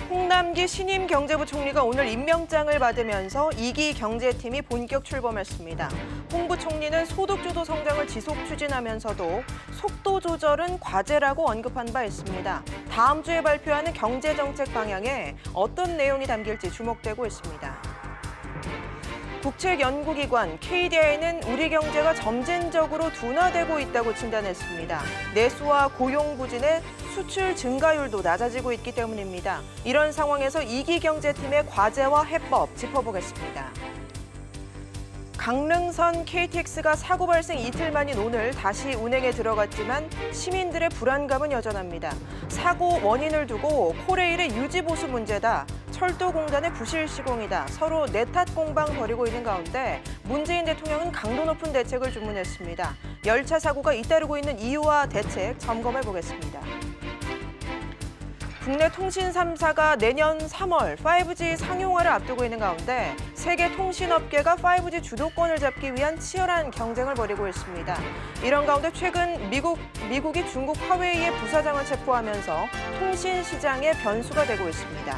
홍남기 신임 경제부총리가 오늘 임명장을 받으면서 2기 경제팀이 본격 출범했습니다. 홍 부총리는 소득주도 성장을 지속 추진하면서도 속도 조절은 과제라고 언급한 바 있습니다. 다음 주에 발표하는 경제정책 방향에 어떤 내용이 담길지 주목되고 있습니다. 국책연구기관 KDI는 우리 경제가 점진적으로 둔화되고 있다고 진단했습니다. 내수와 고용 부진에 수출 증가율도 낮아지고 있기 때문입니다. 이런 상황에서 2기 경제팀의 과제와 해법 짚어보겠습니다. 강릉선 KTX가 사고 발생 이틀 만인 오늘 다시 운행에 들어갔지만 시민들의 불안감은 여전합니다. 사고 원인을 두고 코레일의 유지 보수 문제다, 철도공단의 부실 시공이다, 서로 내탓 공방 벌이고 있는 가운데 문재인 대통령은 강도 높은 대책을 주문했습니다. 열차 사고가 잇따르고 있는 이유와 대책 점검해 보겠습니다. 국내 통신 3사가 내년 3월 5G 상용화를 앞두고 있는 가운데 세계 통신업계가 5G 주도권을 잡기 위한 치열한 경쟁을 벌이고 있습니다. 이런 가운데 최근 미국이 중국 화웨이의 부사장을 체포하면서 통신 시장의 변수가 되고 있습니다.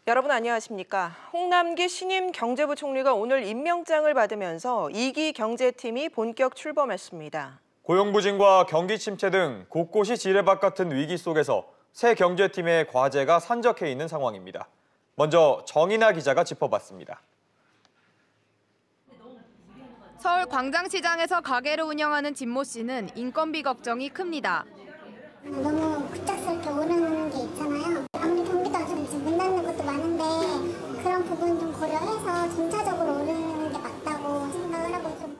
여러분 안녕하십니까? 홍남기 신임 경제부총리가 오늘 임명장을 받으면서 2기 경제팀이 본격 출범했습니다. 고용부진과 경기 침체 등 곳곳이 지뢰밭 같은 위기 속에서 새 경제팀의 과제가 산적해 있는 상황입니다. 먼저 정인아 기자가 짚어봤습니다. 서울 광장시장에서 가게를 운영하는 진모 씨는 인건비 걱정이 큽니다. 너무 급작스럽게 오르는 게 있잖아요. 아무리 경기도 아직 못 낫는 것도 많은데 그런 부분 좀 고려해서 점차적으로 오르는 게 맞다고 생각을 하고 좀.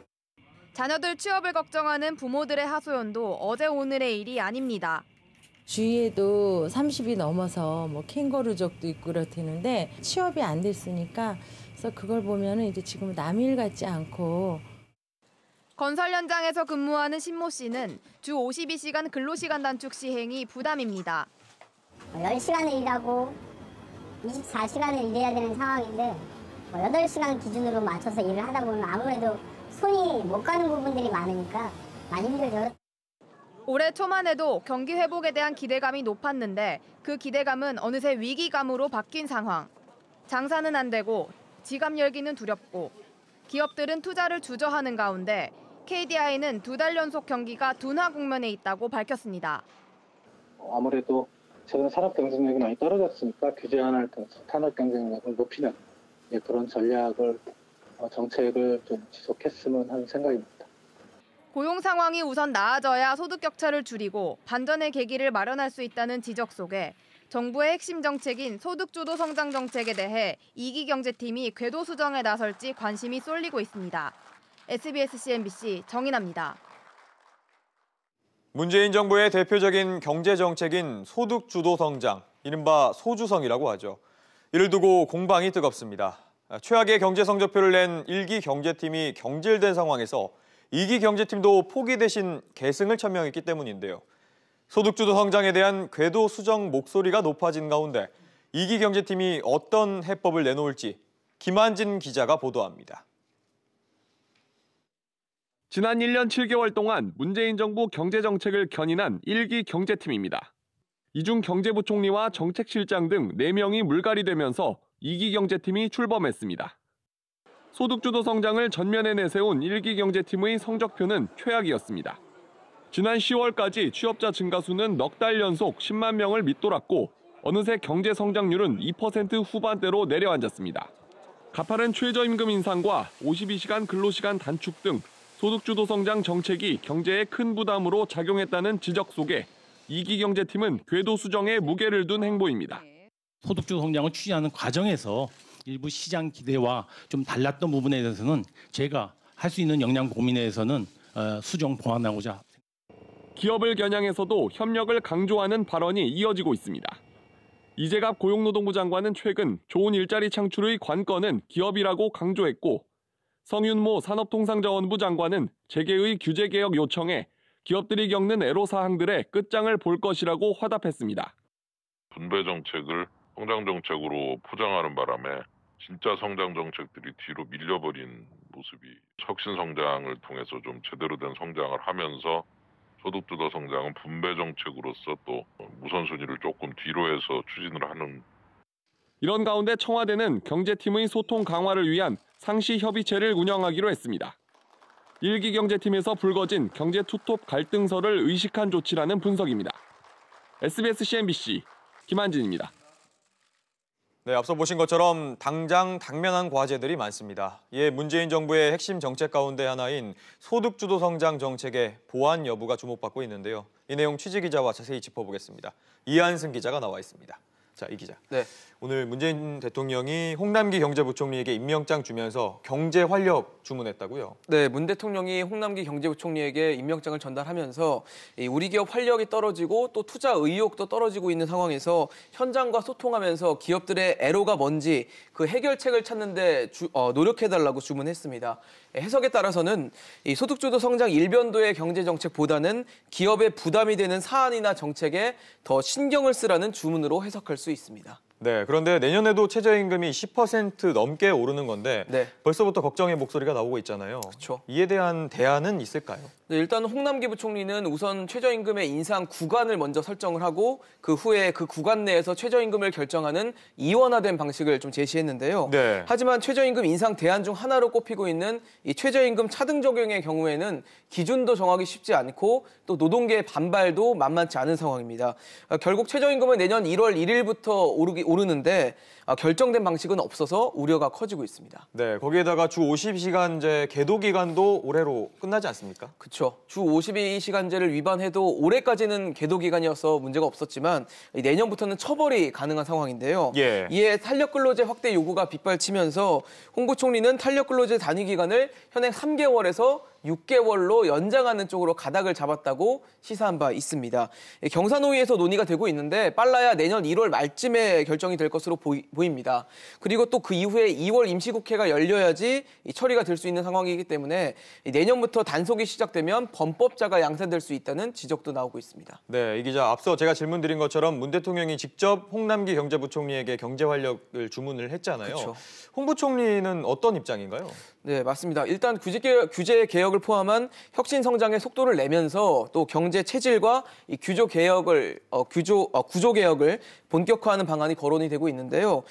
자녀들 취업을 걱정하는 부모들의 하소연도 어제 오늘의 일이 아닙니다. 주위에도 30이 넘어서 뭐 캥거루족도 있고 그렇다는데 취업이 안 됐으니까 그래서 그걸 보면은 이제 지금 남일 같지 않고. 건설 현장에서 근무하는 신모 씨는 주 52시간 근로시간 단축 시행이 부담입니다. 10시간을 일하고 24시간을 일해야 되는 상황인데 8시간 기준으로 맞춰서 일을 하다 보면 아무래도 손이 못 가는 부분들이 많으니까 많이 힘들죠. 올해 초만 해도 경기 회복에 대한 기대감이 높았는데 그 기대감은 어느새 위기감으로 바뀐 상황. 장사는 안 되고 지갑 열기는 두렵고 기업들은 투자를 주저하는 가운데 KDI는 2달 연속 경기가 둔화 국면에 있다고 밝혔습니다. 아무래도 최근 산업 경쟁력이 많이 떨어졌으니까 규제 완화를 통해서 산업 경쟁력을 높이는 그런 전략을 정책을 좀 지속했으면 하는 생각입니다. 고용 상황이 우선 나아져야 소득 격차를 줄이고 반전의 계기를 마련할 수 있다는 지적 속에 정부의 핵심 정책인 소득주도 성장 정책에 대해 2기 경제팀이 궤도 수정에 나설지 관심이 쏠리고 있습니다. SBS CNBC 정인아입니다. 문재인 정부의 대표적인 경제 정책인 소득주도 성장, 이른바 소주성이라고 하죠. 이를 두고 공방이 뜨겁습니다. 최악의 경제 성적표를 낸 1기 경제팀이 경질된 상황에서 2기 경제팀도 포기 대신 계승을 천명했기 때문인데요. 소득주도 성장에 대한 궤도 수정 목소리가 높아진 가운데 2기 경제팀이 어떤 해법을 내놓을지 김한진 기자가 보도합니다. 지난 1년 7개월 동안 문재인 정부 경제정책을 견인한 1기 경제팀입니다. 이중 경제부총리와 정책실장 등 4명이 물갈이 되면서 2기 경제팀이 출범했습니다. 소득주도 성장을 전면에 내세운 1기 경제팀의 성적표는 최악이었습니다. 지난 10월까지 취업자 증가 수는 넉 달 연속 10만 명을 밑돌았고 어느새 경제 성장률은 2% 후반대로 내려앉았습니다. 가파른 최저임금 인상과 52시간 근로시간 단축 등 소득주도 성장 정책이 경제에 큰 부담으로 작용했다는 지적 속에 2기 경제팀은 궤도 수정에 무게를 둔 행보입니다. 소득주도 성장을 추진하는 과정에서 일부 시장 기대와 좀 달랐던 부분에 대해서는 제가 할 수 있는 역량 고민에 대해서는 수정 보완하고자. 기업을 겨냥해서도 협력을 강조하는 발언이 이어지고 있습니다. 이재갑 고용노동부 장관은 최근 좋은 일자리 창출의 관건은 기업이라고 강조했고 성윤모 산업통상자원부 장관은 재계의 규제개혁 요청에 기업들이 겪는 애로사항들의 끝장을 볼 것이라고 화답했습니다. 분배 정책을 성장 정책으로 포장하는 바람에 진짜 성장 정책들이 뒤로 밀려버린 모습이 혁신 성장을 통해서 좀 제대로 된 성장을 하면서 소득주도 성장은 분배 정책으로서 또 우선순위를 조금 뒤로 해서 추진을 하는. 이런 가운데 청와대는 경제팀의 소통 강화를 위한 상시 협의체를 운영하기로 했습니다. 1기 경제팀에서 불거진 경제 투톱 갈등설을 의식한 조치라는 분석입니다. SBS CNBC 김한진입니다. 네, 앞서 보신 것처럼 당장 당면한 과제들이 많습니다. 이에 문재인 정부의 핵심 정책 가운데 하나인 소득주도 성장 정책의 보완 여부가 주목받고 있는데요. 이 내용 취재 기자와 자세히 짚어보겠습니다. 이한승 기자가 나와 있습니다. 자, 이 기자. 네. 오늘 문재인 대통령이 홍남기 경제부총리에게 임명장 주면서 경제 활력 주문했다고요? 네, 문 대통령이 홍남기 경제부총리에게 임명장을 전달하면서 우리 기업 활력이 떨어지고 또 투자 의욕도 떨어지고 있는 상황에서 현장과 소통하면서 기업들의 애로가 뭔지 그 해결책을 찾는 데 노력해달라고 주문했습니다. 해석에 따라서는 이 소득주도 성장 일변도의 경제정책보다는 기업에 부담이 되는 사안이나 정책에 더 신경을 쓰라는 주문으로 해석할 수 있습니다. 네, 그런데 내년에도 최저임금이 10% 넘게 오르는 건데 네. 벌써부터 걱정의 목소리가 나오고 있잖아요. 그렇죠. 이에 대한 대안은 있을까요? 네, 일단 홍남기 부총리는 우선 최저임금의 인상 구간을 먼저 설정을 하고 그 후에 그 구간 내에서 최저임금을 결정하는 이원화된 방식을 좀 제시했는데요. 네. 하지만 최저임금 인상 대안 중 하나로 꼽히고 있는 이 최저임금 차등 적용의 경우에는 기준도 정하기 쉽지 않고 또 노동계의 반발도 만만치 않은 상황입니다. 결국 최저임금은 내년 1월 1일부터 오르는데 결정된 방식은 없어서 우려가 커지고 있습니다. 네, 거기에다가 주 52시간제 계도 기간도 올해로 끝나지 않습니까? 그렇죠. 주 52시간제를 위반해도 올해까지는 계도 기간이어서 문제가 없었지만 내년부터는 처벌이 가능한 상황인데요. 예. 이에 탄력근로제 확대 요구가 빗발치면서 홍 부총리는 탄력근로제 단위 기간을 현행 3개월에서 6개월로 연장하는 쪽으로 가닥을 잡았다고 시사한 바 있습니다. 경사노위에서 논의가 되고 있는데 빨라야 내년 1월 말쯤에 결정이 될 것으로 보입니다. 그리고 또 그 이후에 2월 임시국회가 열려야지 처리가 될 수 있는 상황이기 때문에 내년부터 단속이 시작되면 범법자가 양산될 수 있다는 지적도 나오고 있습니다. 네, 이 기자, 앞서 제가 질문 드린 것처럼 문 대통령이 직접 홍남기 경제부총리에게 경제 활력을 주문을 했잖아요. 그렇죠. 홍 부총리는 어떤 입장인가요? 네, 맞습니다. 일단 규제 개혁을 포함한 혁신 성장의 속도를 내면서 또 경제 체질과 이 구조 개혁을 본격화하는 방안이 거론이 되고 있는데요.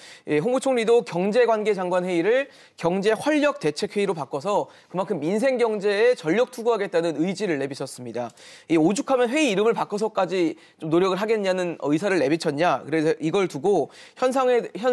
홍 부총리도 경제관계장관 회의를 경제 활력 대책 회의로 바꿔서 그만큼 민생 경제에 전력 투구하겠다는 의지를 내비쳤습니다. 이 오죽하면 회의 이름을 바꿔서까지 좀 노력을 하겠냐는 의사를 내비쳤냐. 그래서 이걸 두고 현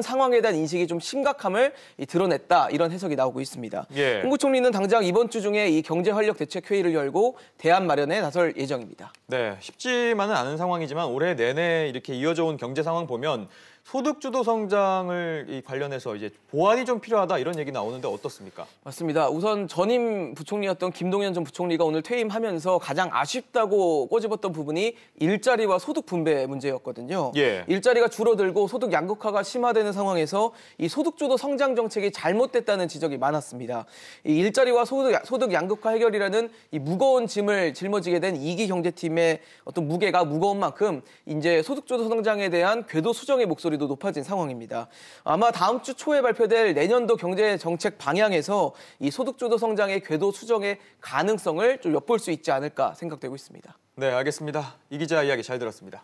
상황에 대한 인식이 좀 심각함을 드러냈다. 이런 해석이 나오고 있습니다. 예. 홍 부총리는 당장 이번 주 중에 이 경제 활력 대책 회의를 열고 대안 마련에 나설 예정입니다. 네, 쉽지만은 않은 상황이지만 올해 내내 이렇게 이어져 온 경제 상황 보면 소득주도 성장을 관련해서 이제 보완이 좀 필요하다 이런 얘기 나오는데 어떻습니까? 맞습니다. 우선 전임 부총리였던 김동연 전 부총리가 오늘 퇴임하면서 가장 아쉽다고 꼬집었던 부분이 일자리와 소득 분배 문제였거든요. 예. 일자리가 줄어들고 소득 양극화가 심화되는 상황에서 이 소득주도 성장 정책이 잘못됐다는 지적이 많았습니다. 이 일자리와 소득 양극화 해결이라는 이 무거운 짐을 짊어지게 된 2기 경제팀의 어떤 무게가 무거운 만큼 이제 소득주도 성장에 대한 궤도 수정의 목소리도 높아진 상황입니다. 아마 다음 주 초에 발표될 내년도 경제 정책 방향에서 이 소득주도 성장의 궤도 수정의 가능성을 좀 엿볼 수 있지 않을까 생각되고 있습니다. 네, 알겠습니다. 이 기자 이야기 잘 들었습니다.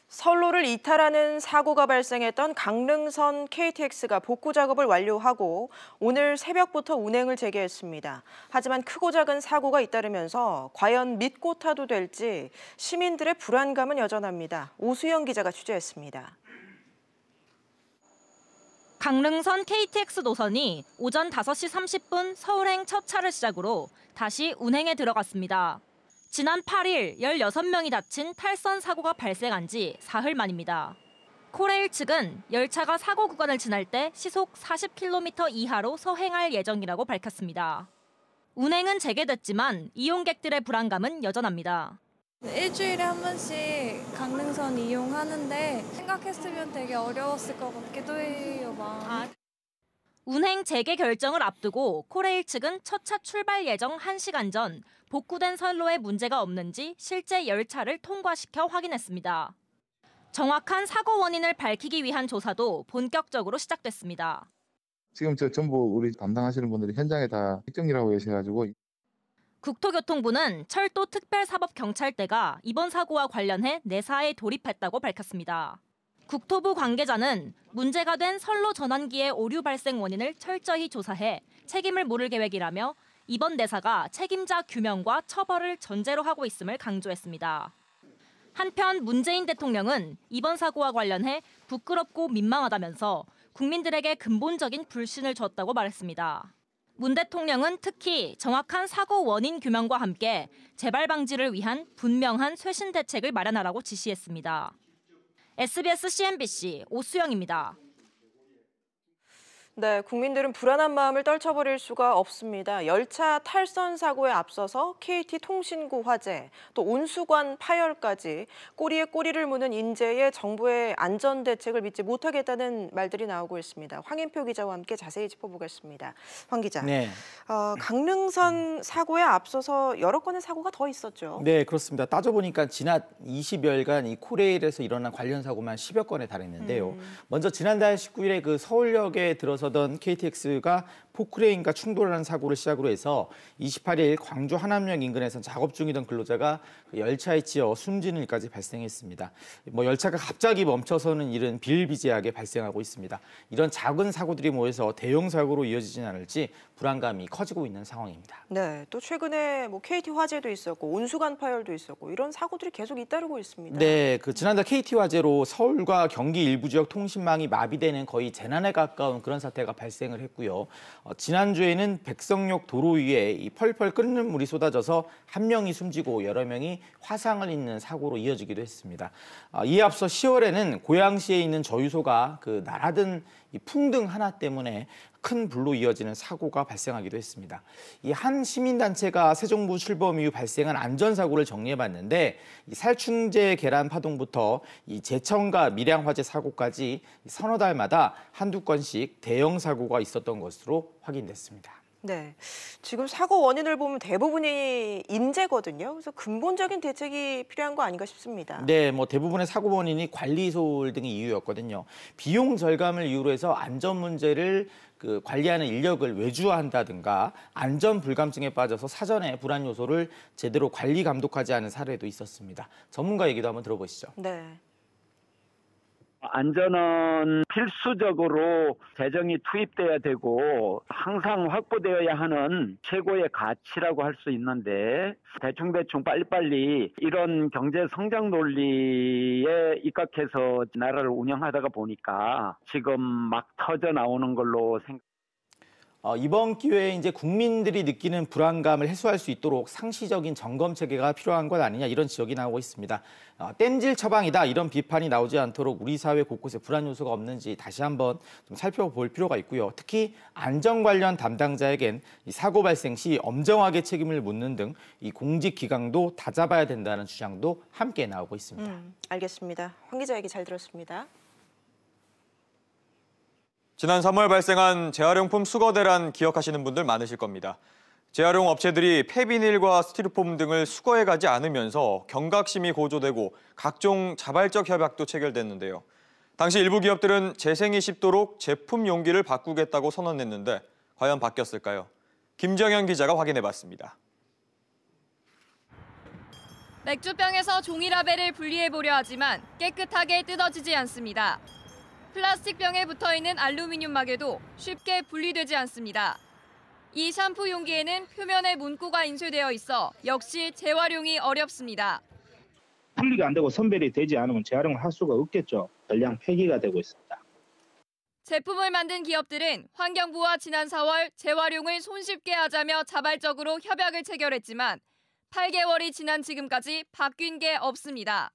선로를 이탈하는 사고가 발생했던 강릉선 KTX가 복구 작업을 완료하고 오늘 새벽부터 운행을 재개했습니다. 하지만 크고 작은 사고가 잇따르면서 과연 믿고 타도 될지 시민들의 불안감은 여전합니다. 오수영 기자가 취재했습니다. 강릉선 KTX 노선이 오전 5시 30분 서울행 첫 차를 시작으로 다시 운행에 들어갔습니다. 지난 8일 16명이 다친 탈선 사고가 발생한 지 사흘 만입니다. 코레일 측은 열차가 사고 구간을 지날 때 시속 40km 이하로 서행할 예정이라고 밝혔습니다. 운행은 재개됐지만 이용객들의 불안감은 여전합니다. 일주일에 한 번씩 강릉선 이용하는데 생각했으면 되게 어려웠을 것 같기도 해요. 운행 재개 결정을 앞두고 코레일 측은 첫 차 출발 예정 1시간 전 복구된 선로에 문제가 없는지 실제 열차를 통과시켜 확인했습니다. 정확한 사고 원인을 밝히기 위한 조사도 본격적으로 시작됐습니다. 지금 전부 우리 담당하시는 분들이 현장에 다 직전이라고 계셔가지고. 국토교통부는 철도특별사법경찰대가 이번 사고와 관련해 내사에 돌입했다고 밝혔습니다. 국토부 관계자는 문제가 된 선로 전환기의 오류 발생 원인을 철저히 조사해 책임을 물을 계획이라며 이번 내사가 책임자 규명과 처벌을 전제로 하고 있음을 강조했습니다. 한편 문재인 대통령은 이번 사고와 관련해 부끄럽고 민망하다면서 국민들에게 근본적인 불신을 줬다고 말했습니다. 문 대통령은 특히 정확한 사고 원인 규명과 함께 재발 방지를 위한 분명한 쇄신 대책을 마련하라고 지시했습니다. SBS CNBC 오수영입니다. 네, 국민들은 불안한 마음을 떨쳐버릴 수가 없습니다. 열차 탈선 사고에 앞서서 KT통신구 화재, 또 온수관 파열까지 꼬리에 꼬리를 무는 인재의 정부의 안전대책을 믿지 못하겠다는 말들이 나오고 있습니다. 황인표 기자와 함께 자세히 짚어보겠습니다. 황 기자, 네. 강릉선 사고에 앞서서 여러 건의 사고가 더 있었죠? 네, 그렇습니다. 따져보니까 지난 20여일간 이 코레일에서 일어난 관련 사고만 10여 건에 달했는데요. 먼저 지난달 19일에 그 서울역에 들어서던 KTX가 포크레인과 충돌하는 사고를 시작으로 해서 28일 광주 하남역 인근에서 작업 중이던 근로자가 그 열차에 치여 숨지는 일까지 발생했습니다. 열차가 갑자기 멈춰서는 일은 비일비재하게 발생하고 있습니다. 이런 작은 사고들이 모여서 대형 사고로 이어지진 않을지 불안감이 커지고 있는 상황입니다. 네, 또 최근에 KT 화재도 있었고 온수관 파열도 있었고 이런 사고들이 계속 잇따르고 있습니다. 네, 지난달 KT 화재로 서울과 경기 일부 지역 통신망이 마비되는 거의 재난에 가까운 그런 사태가 발생을 했고요. 지난주에는 백성역 도로 위에 이 펄펄 끓는 물이 쏟아져서 한 명이 숨지고 여러 명이 화상을 입는 사고로 이어지기도 했습니다. 이에 앞서 10월에는 고양시에 있는 저유소가 그 날아든 이 풍등 하나 때문에 큰 불로 이어지는 사고가 발생하기도 했습니다. 이 한 시민단체가 새 정부 출범 이후 발생한 안전사고를 정리해봤는데 이 살충제 계란 파동부터 이 제천과 밀양 화재 사고까지 서너 달마다 한두 건씩 대형 사고가 있었던 것으로 확인됐습니다. 네, 지금 사고 원인을 보면 대부분이 인재거든요. 그래서 근본적인 대책이 필요한 거 아닌가 싶습니다. 네, 대부분의 사고 원인이 관리 소홀 등이 이유였거든요. 비용 절감을 이유로 해서 안전 문제를 관리하는 인력을 외주화한다든가 안전 불감증에 빠져서 사전에 불안 요소를 제대로 관리 감독하지 않은 사례도 있었습니다. 전문가 얘기도 한번 들어보시죠. 네. 안전은 필수적으로 재정이 투입돼야 되고 항상 확보되어야 하는 최고의 가치라고 할 수 있는데 대충 빨리빨리 이런 경제 성장 논리에 입각해서 나라를 운영하다가 보니까 지금 막 터져 나오는 걸로 생각합니다. 이번 기회에 이제 국민들이 느끼는 불안감을 해소할 수 있도록 상시적인 점검 체계가 필요한 것 아니냐 이런 지적이 나오고 있습니다. 땜질 처방이다 이런 비판이 나오지 않도록 우리 사회 곳곳에 불안 요소가 없는지 다시 한번 좀 살펴볼 필요가 있고요. 특히 안전 관련 담당자에겐 이 사고 발생 시 엄정하게 책임을 묻는 등 이 공직 기강도 다잡아야 된다는 주장도 함께 나오고 있습니다. 알겠습니다. 황 기자 얘기 잘 들었습니다. 지난 3월 발생한 재활용품 수거대란 기억하시는 분들 많으실 겁니다. 재활용 업체들이 폐비닐과 스티로폼 등을 수거해가지 않으면서 경각심이 고조되고 각종 자발적 협약도 체결됐는데요. 당시 일부 기업들은 재생이 쉽도록 제품 용기를 바꾸겠다고 선언했는데 과연 바뀌었을까요? 김정현 기자가 확인해봤습니다. 맥주병에서 종이 라벨을 분리해보려 하지만 깨끗하게 뜯어지지 않습니다. 플라스틱 병에 붙어있는 알루미늄 막에도 쉽게 분리되지 않습니다. 이 샴푸 용기에는 표면에 문구가 인쇄되어 있어 역시 재활용이 어렵습니다. 분리가 안 되고 선별이 되지 않으면 재활용을 할 수가 없겠죠. 전량 폐기가 되고 있습니다. 제품을 만든 기업들은 환경부와 지난 4월 재활용을 손쉽게 하자며 자발적으로 협약을 체결했지만 8개월이 지난 지금까지 바뀐 게 없습니다.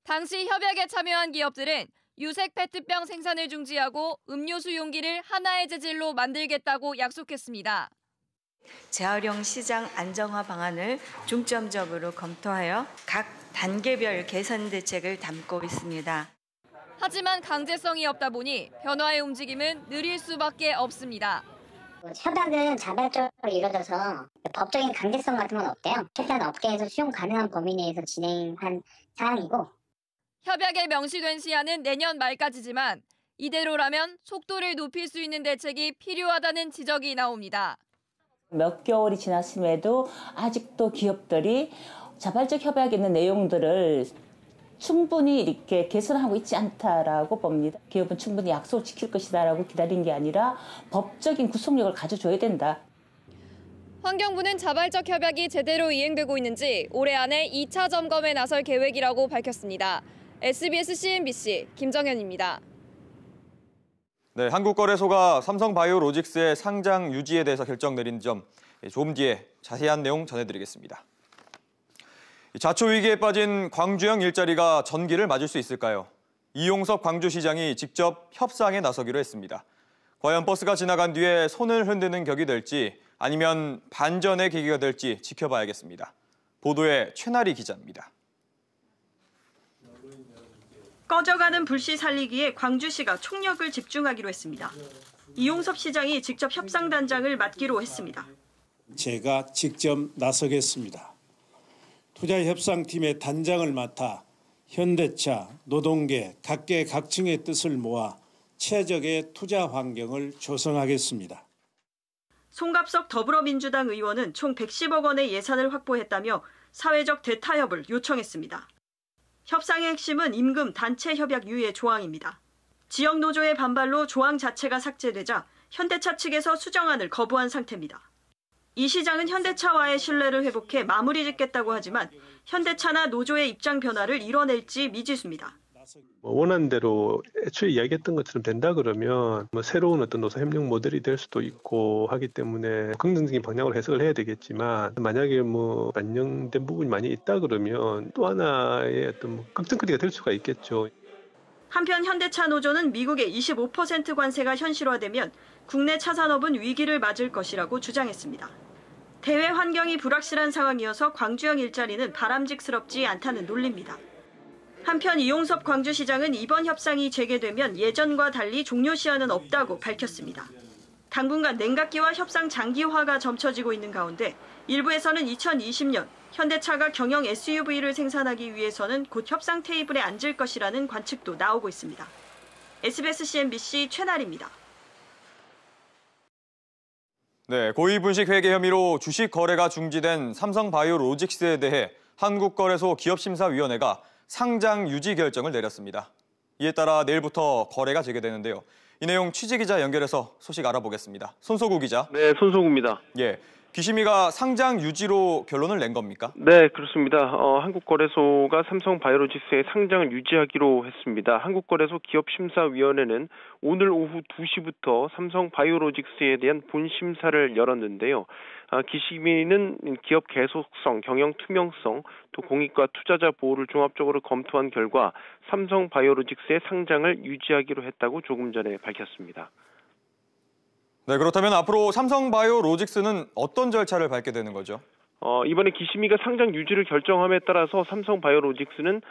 당시 협약에 참여한 기업들은 유색 페트병 생산을 중지하고 음료수 용기를 하나의 재질로 만들겠다고 약속했습니다. 재활용 시장 안정화 방안을 중점적으로 검토하여 각 단계별 개선 대책을 담고 있습니다. 하지만 강제성이 없다 보니 변화의 움직임은 느릴 수밖에 없습니다. 협약은 자발적으로 이루어져서 법적인 강제성 같은 건 없대요. 최대한 업계에서 수용 가능한 범위 내에서 진행한 사항이고 협약에 명시된 시한은 내년 말까지지만 이대로라면 속도를 높일 수 있는 대책이 필요하다는 지적이 나옵니다. 몇 개월이 지났음에도 아직도 기업들이 자발적 협약에 있는 내용들을 충분히 이렇게 개선하고 있지 않다라고 봅니다. 기업은 충분히 약속을 지킬 것이다라고 기다린 게 아니라 법적인 구속력을 가져줘야 된다. 환경부는 자발적 협약이 제대로 이행되고 있는지 올해 안에 2차 점검에 나설 계획이라고 밝혔습니다. SBS CNBC 김정현입니다. 네, 한국거래소가 삼성바이오로직스의 상장 유지에 대해서 결정 내린 점 조금 뒤에 자세한 내용 전해드리겠습니다. 자초 위기에 빠진 광주형 일자리가 전기를 맞을 수 있을까요? 이용섭 광주시장이 직접 협상에 나서기로 했습니다. 과연 버스가 지나간 뒤에 손을 흔드는 격이 될지 아니면 반전의 계기가 될지 지켜봐야겠습니다. 보도에 최나리 기자입니다. 꺼져가는 불씨 살리기에 광주시가 총력을 집중하기로 했습니다. 이용섭 시장이 직접 협상단장을 맡기로 했습니다. 제가 직접 나서겠습니다. 투자협상팀의 단장을 맡아 현대차, 노동계, 각계 각층의 뜻을 모아 최적의 투자 환경을 조성하겠습니다. 송갑석 더불어민주당 의원은 총 110억 원의 예산을 확보했다며 사회적 대타협을 요청했습니다. 협상의 핵심은 임금 단체 협약 유예 조항입니다. 지역 노조의 반발로 조항 자체가 삭제되자 현대차 측에서 수정안을 거부한 상태입니다. 이 시장은 현대차와의 신뢰를 회복해 마무리 짓겠다고 하지만 현대차나 노조의 입장 변화를 이뤄낼지 미지수입니다. 원하는 대로 애초에 이야기했던 것처럼 된다 그러면 새로운 어떤 노사 협력 모델이 될 수도 있고 하기 때문에 긍정적인 방향으로 해석을 해야 되겠지만 만약에 반영된 부분이 많이 있다 그러면 또 하나의 어떤 걱정거리가 될 수가 있겠죠. 한편 현대차 노조는 미국의 25% 관세가 현실화되면 국내 차 산업은 위기를 맞을 것이라고 주장했습니다. 대외 환경이 불확실한 상황이어서 광주형 일자리는 바람직스럽지 않다는 논리입니다. 한편 이용섭 광주시장은 이번 협상이 재개되면 예전과 달리 종료 시한은 없다고 밝혔습니다. 당분간 냉각기와 협상 장기화가 점쳐지고 있는 가운데 일부에서는 2020년 현대차가 경영 SUV를 생산하기 위해서는 곧 협상 테이블에 앉을 것이라는 관측도 나오고 있습니다. SBS CNBC 최나리입니다. 네, 고의분식 회계 혐의로 주식 거래가 중지된 삼성바이오로직스에 대해 한국거래소 기업심사위원회가 상장 유지 결정을 내렸습니다. 이에 따라 내일부터 거래가 재개되는데요. 이 내용 취재기자 연결해서 소식 알아보겠습니다. 손소구 기자. 네, 손소구입니다. 예, 기심위가 상장 유지로 결론을 낸 겁니까? 네, 그렇습니다. 한국거래소가 삼성바이오로직스의 상장을 유지하기로 했습니다. 한국거래소 기업심사위원회는 오늘 오후 2시부터 삼성바이오로직스에 대한 본심사를 열었는데요. 기심위는 기업 계속성, 경영 투명성, 또 공익과 투자자 보호를 종합적으로 검토한 결과 삼성바이오로직스의 상장을 유지하기로 했다고 조금 전에 밝혔습니다. 네, 그렇다면 앞으로 삼성바이오로직스는 어떤 절차를 밟게 되는 거죠? 이번에 기심위가 상장 유지를 결정함에 따라서 삼성바이오로직스는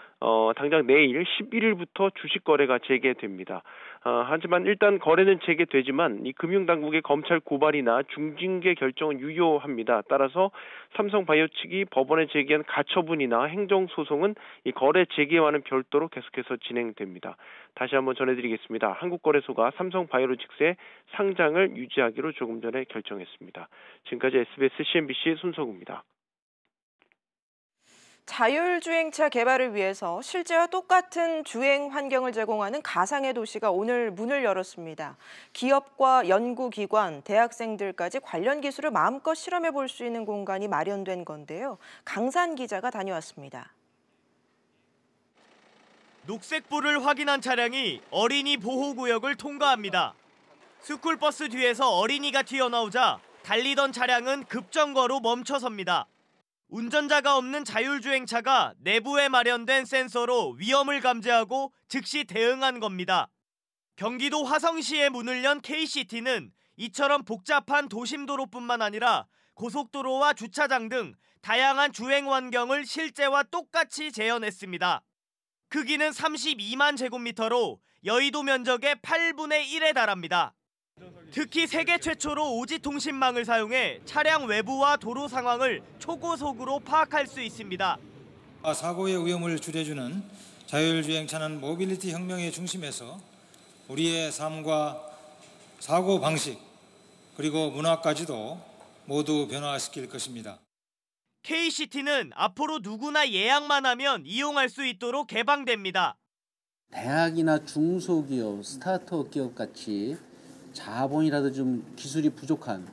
당장 내일 11일부터 주식 거래가 재개됩니다. 하지만 일단 거래는 재개되지만 이 금융당국의 검찰 고발이나 중징계 결정은 유효합니다. 따라서 삼성바이오 측이 법원에 제기한 가처분이나 행정소송은 이 거래 재개와는 별도로 계속해서 진행됩니다. 다시 한번 전해드리겠습니다. 한국거래소가 삼성바이오로직스의 상장을 유지하기로 조금 전에 결정했습니다. 지금까지 SBS CNBC 손석우입니다. 자율주행차 개발을 위해서 실제와 똑같은 주행 환경을 제공하는 가상의 도시가 오늘 문을 열었습니다. 기업과 연구기관, 대학생들까지 관련 기술을 마음껏 실험해 볼 수 있는 공간이 마련된 건데요. 강산 기자가 다녀왔습니다. 녹색불을 확인한 차량이 어린이 보호구역을 통과합니다. 스쿨버스 뒤에서 어린이가 튀어나오자 달리던 차량은 급정거로 멈춰섭니다. 운전자가 없는 자율주행차가 내부에 마련된 센서로 위험을 감지하고 즉시 대응한 겁니다. 경기도 화성시에 문을 연 KCT는 이처럼 복잡한 도심도로뿐만 아니라 고속도로와 주차장 등 다양한 주행 환경을 실제와 똑같이 재현했습니다. 크기는 32만 제곱미터로 여의도 면적의 8분의 1에 달합니다. 특히 세계 최초로 오지통신망을 사용해 차량 외부와 도로 상황을 초고속으로 파악할 수 있습니다. 사고의 위험을 줄여주는 자율주행차는 모빌리티 혁명의 중심에서 우리의 삶과 사고방식 그리고 문화까지도 모두 변화시킬 것입니다. K시티는 앞으로 누구나 예약만 하면 이용할 수 있도록 개방됩니다. 대학이나 중소기업, 스타트업 기업 같이 자본이라도 좀 기술이 부족한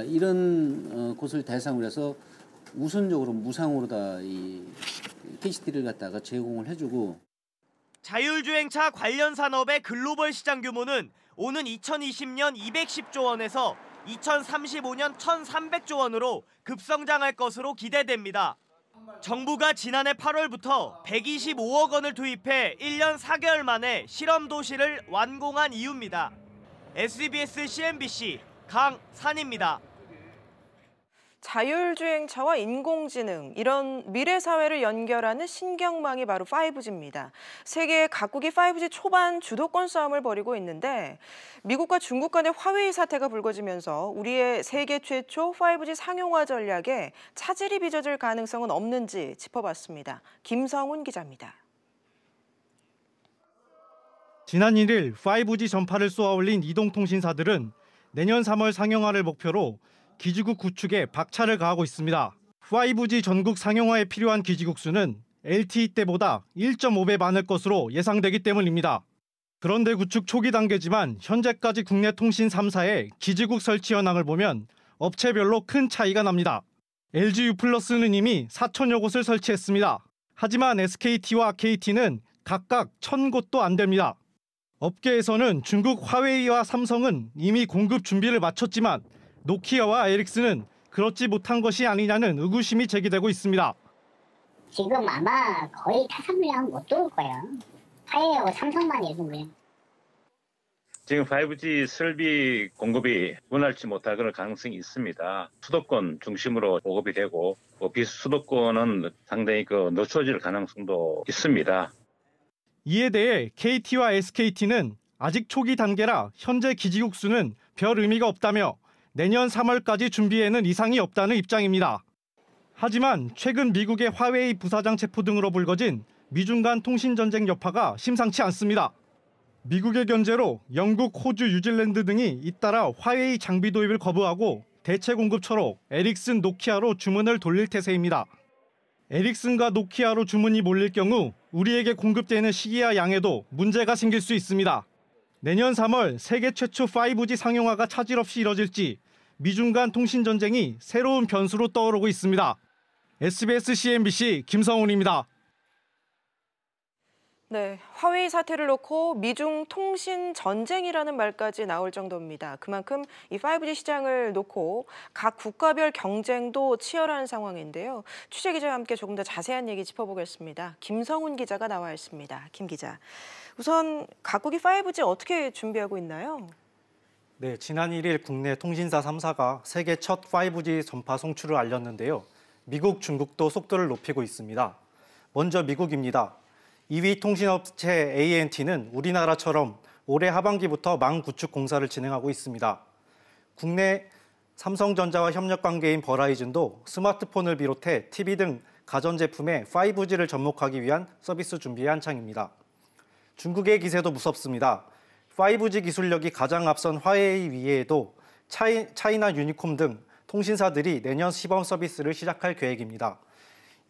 이런 곳을 대상으로 해서 우선적으로 무상으로 다 이 K시티를 갖다가 제공을 해주고, 자율주행차 관련 산업의 글로벌 시장 규모는 오는 2020년 210조 원에서 2035년 1,300조 원으로 급성장할 것으로 기대됩니다. 정부가 지난해 8월부터 125억 원을 투입해 1년 4개월 만에 실험 도시를 완공한 이유입니다. SBS CNBC 강산입니다. 자율주행차와 인공지능, 이런 미래 사회를 연결하는 신경망이 바로 5G입니다. 세계 각국이 5G 초반 주도권 싸움을 벌이고 있는데 미국과 중국 간의 화웨이 사태가 불거지면서 우리의 세계 최초 5G 상용화 전략에 차질이 빚어질 가능성은 없는지 짚어봤습니다. 김성훈 기자입니다. 지난 1일 5G 전파를 쏘아올린 이동통신사들은 내년 3월 상용화를 목표로 기지국 구축에 박차를 가하고 있습니다. 5G 전국 상용화에 필요한 기지국 수는 LTE 때보다 1.5배 많을 것으로 예상되기 때문입니다. 그런데 구축 초기 단계지만 현재까지 국내 통신 3사의 기지국 설치 현황을 보면 업체별로 큰 차이가 납니다. LG유플러스는 이미 4천여 곳을 설치했습니다. 하지만 SKT와 KT는 각각 1,000곳도 안 됩니다. 업계에서는 중국 화웨이와 삼성은 이미 공급 준비를 마쳤지만 노키아와 에릭슨은 그렇지 못한 것이 아니냐는 의구심이 제기되고 있습니다. 지금 아마 거의 타산 물량은 못 들어올 거예요. 화웨이하고 삼성만 예보면. 지금 5G 설비 공급이 원활치 못할 그런 가능성이 있습니다. 수도권 중심으로 보급이 되고 비수도권은 상당히 늦춰질 가능성도 있습니다. 이에 대해 KT와 SKT는 아직 초기 단계라 현재 기지국 수는 별 의미가 없다며 내년 3월까지 준비에는 이상이 없다는 입장입니다. 하지만 최근 미국의 화웨이 부사장 체포 등으로 불거진 미중 간 통신 전쟁 여파가 심상치 않습니다. 미국의 견제로 영국, 호주, 뉴질랜드 등이 잇따라 화웨이 장비 도입을 거부하고 대체 공급처로 에릭슨, 노키아로 주문을 돌릴 태세입니다. 에릭슨과 노키아로 주문이 몰릴 경우 우리에게 공급되는 시기와 양에도 문제가 생길 수 있습니다. 내년 3월 세계 최초 5G 상용화가 차질 없이 이뤄질지 미중 간 통신 전쟁이 새로운 변수로 떠오르고 있습니다. SBS CNBC 김성훈입니다. 네, 화웨이 사태를 놓고 미중 통신 전쟁이라는 말까지 나올 정도입니다. 그만큼 이 5G 시장을 놓고 각 국가별 경쟁도 치열한 상황인데요. 취재 기자와 함께 조금 더 자세한 얘기 짚어보겠습니다. 김성훈 기자가 나와 있습니다. 김 기자, 우선 각국이 5G 어떻게 준비하고 있나요? 네, 지난 1일 국내 통신사 3사가 세계 첫 5G 전파 송출을 알렸는데요. 미국, 중국도 속도를 높이고 있습니다. 먼저 미국입니다. 2위 통신업체 AT&T는 우리나라처럼 올해 하반기부터 망 구축 공사를 진행하고 있습니다. 국내 삼성전자와 협력 관계인 버라이즌도 스마트폰을 비롯해 TV 등 가전제품에 5G를 접목하기 위한 서비스 준비에 한창입니다. 중국의 기세도 무섭습니다. 5G 기술력이 가장 앞선 화웨이 위에도 차이나 유니콤 등 통신사들이 내년 시범 서비스를 시작할 계획입니다.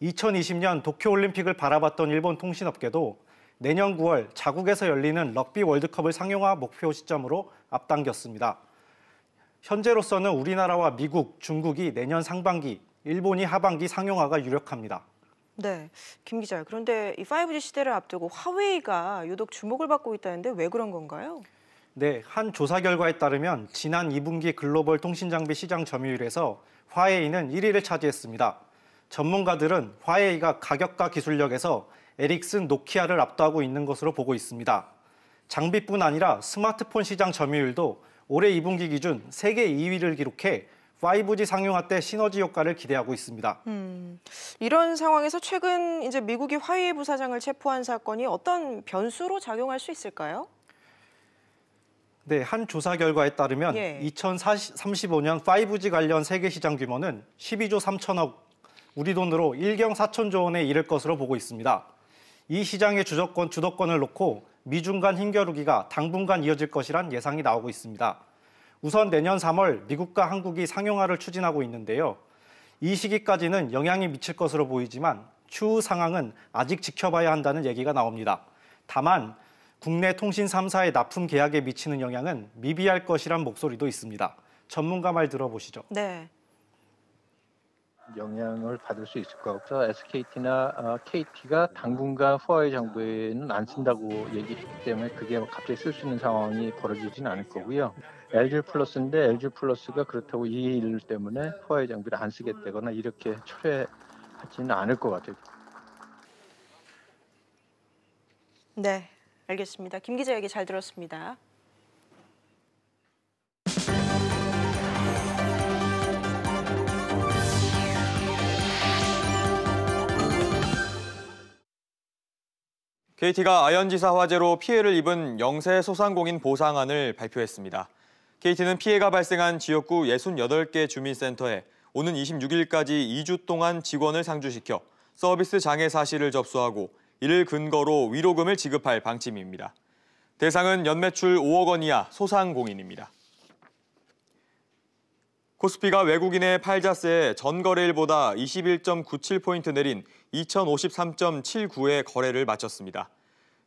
2020년 도쿄올림픽을 바라봤던 일본 통신업계도 내년 9월 자국에서 열리는 럭비 월드컵을 상용화 목표 시점으로 앞당겼습니다. 현재로서는 우리나라와 미국, 중국이 내년 상반기, 일본이 하반기 상용화가 유력합니다. 네, 김 기자, 그런데 이 5G 시대를 앞두고 화웨이가 유독 주목을 받고 있다는데 왜 그런 건가요? 네, 한 조사 결과에 따르면 지난 2분기 글로벌 통신장비 시장 점유율에서 화웨이는 1위를 차지했습니다. 전문가들은 화웨이가 가격과 기술력에서 에릭슨, 노키아를 압도하고 있는 것으로 보고 있습니다. 장비뿐 아니라 스마트폰 시장 점유율도 올해 2분기 기준 세계 2위를 기록해 5G 상용화 때 시너지 효과를 기대하고 있습니다. 이런 상황에서 최근 이제 미국이 화웨이 부사장을 체포한 사건이 어떤 변수로 작용할 수 있을까요? 네, 한 조사 결과에 따르면 2035년 5G 관련 세계 시장 규모는 12조 3천억, 우리 돈으로 1경 4천조 원에 이를 것으로 보고 있습니다. 이 시장의 주도권을 놓고 미중 간 힘겨루기가 당분간 이어질 것이란 예상이 나오고 있습니다. 우선 내년 3월 미국과 한국이 상용화를 추진하고 있는데요. 이 시기까지는 영향이 미칠 것으로 보이지만 추후 상황은 아직 지켜봐야 한다는 얘기가 나옵니다. 다만 국내 통신 3사의 납품 계약에 미치는 영향은 미비할 것이란 목소리도 있습니다. 전문가 말 들어보시죠. 네. 영향을 받을 수 있을 것 같고 SKT나 KT가 당분간 후아웨이 정도에는 안 쓴다고 얘기했기 때문에 그게 갑자기 쓸 수 있는 상황이 벌어지진 않을 거고요. LG 플러스인데 LG 플러스가 그렇다고 이 일 때문에 후아웨이 장비를 안 쓰겠다거나 이렇게 철회하지는 않을 것 같아요. 네, 알겠습니다. 김 기자 얘기 잘 들었습니다. KT가 아연지사 화재로 피해를 입은 영세 소상공인 보상안을 발표했습니다. KT는 피해가 발생한 지역구 68개 주민센터에 오는 26일까지 2주 동안 직원을 상주시켜 서비스 장애 사실을 접수하고 이를 근거로 위로금을 지급할 방침입니다. 대상은 연매출 5억 원 이하 소상공인입니다. 코스피가 외국인의 팔자세에 전거래일보다 21.97포인트 내린 2053.79의 거래를 마쳤습니다.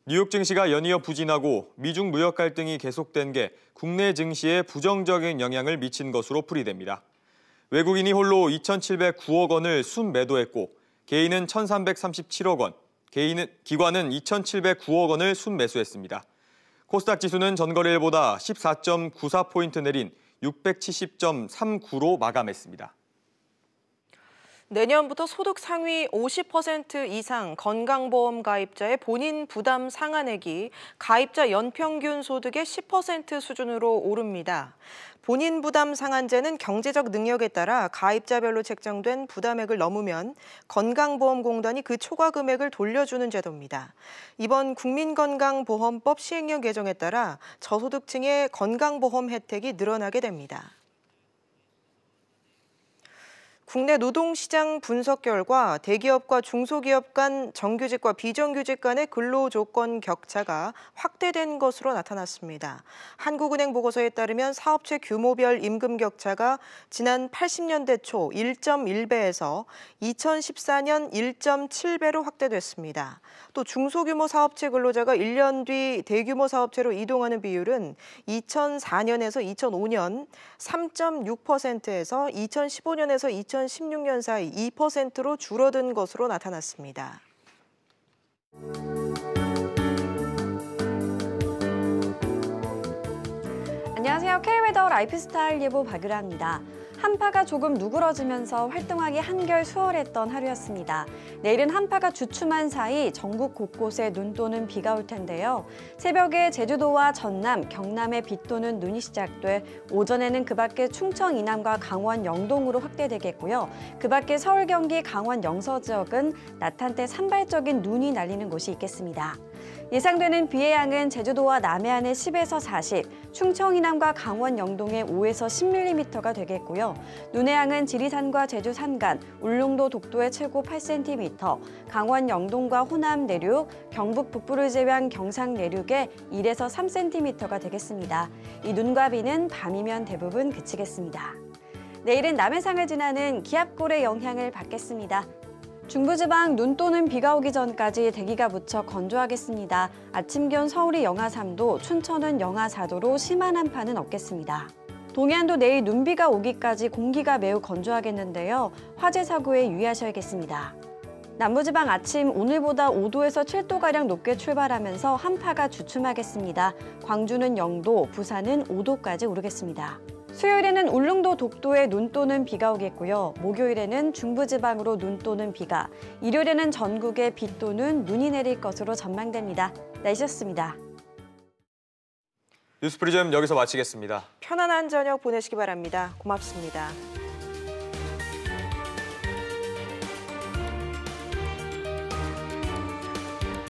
뉴욕 증시가 연이어 부진하고 미중 무역 갈등이 계속된 게 국내 증시에 부정적인 영향을 미친 것으로 풀이됩니다. 외국인이 홀로 2,709억 원을 순매도했고 개인은 1,337억 원, 기관은 2,709억 원을 순매수했습니다. 코스닥 지수는 전거래일보다 14.94포인트 내린 670.39로 마감했습니다. 내년부터 소득 상위 50% 이상 건강보험 가입자의 본인 부담 상한액이 가입자 연평균 소득의 10% 수준으로 오릅니다. 본인 부담 상한제는 경제적 능력에 따라 가입자별로 책정된 부담액을 넘으면 건강보험공단이 그 초과 금액을 돌려주는 제도입니다. 이번 국민건강보험법 시행령 개정에 따라 저소득층의 건강보험 혜택이 늘어나게 됩니다. 국내 노동시장 분석 결과 대기업과 중소기업 간 정규직과 비정규직 간의 근로조건 격차가 확대된 것으로 나타났습니다. 한국은행 보고서에 따르면 사업체 규모별 임금 격차가 지난 80년대 초 1.1배에서 2014년 1.7배로 확대됐습니다. 또 중소규모 사업체 근로자가 1년 뒤 대규모 사업체로 이동하는 비율은 2004년에서 2005년 3.6%에서 2015년에서 2016년 사이 2%로 줄어든 것으로 나타났습니다. 안녕하세요. K웨더 라이프스타일 예보 박유라입니다. 한파가 조금 누그러지면서 활동하기 한결 수월했던 하루였습니다. 내일은 한파가 주춤한 사이 전국 곳곳에 눈 또는 비가 올 텐데요. 새벽에 제주도와 전남, 경남에 비 또는 눈이 시작돼 오전에는 그 밖에 충청 이남과 강원 영동으로 확대되겠고요. 그 밖에 서울, 경기, 강원 영서 지역은 낮 한때 산발적인 눈이 날리는 곳이 있겠습니다. 예상되는 비의 양은 제주도와 남해안에 10에서 40, 충청 이남과 강원 영동에 5에서 10mm가 되겠고요. 눈의 양은 지리산과 제주 산간, 울릉도 독도에 최고 8cm, 강원 영동과 호남 내륙, 경북 북부를 제외한 경상 내륙에 1에서 3cm가 되겠습니다. 이 눈과 비는 밤이면 대부분 그치겠습니다. 내일은 남해상을 지나는 기압골의 영향을 받겠습니다. 중부지방 눈 또는 비가 오기 전까지 대기가 무척 건조하겠습니다. 아침 기온 서울이 영하 3도, 춘천은 영하 4도로 심한 한파는 없겠습니다. 동해안도 내일 눈비가 오기까지 공기가 매우 건조하겠는데요. 화재 사고에 유의하셔야겠습니다. 남부지방 아침 오늘보다 5도에서 7도가량 높게 출발하면서 한파가 주춤하겠습니다. 광주는 0도, 부산은 5도까지 오르겠습니다. 수요일에는 울릉도 독도에 눈 또는 비가 오겠고요. 목요일에는 중부지방으로 눈 또는 비가, 일요일에는 전국에 비 또는 눈이 내릴 것으로 전망됩니다. 날씨였습니다. 뉴스프리즘 여기서 마치겠습니다. 편안한 저녁 보내시기 바랍니다. 고맙습니다.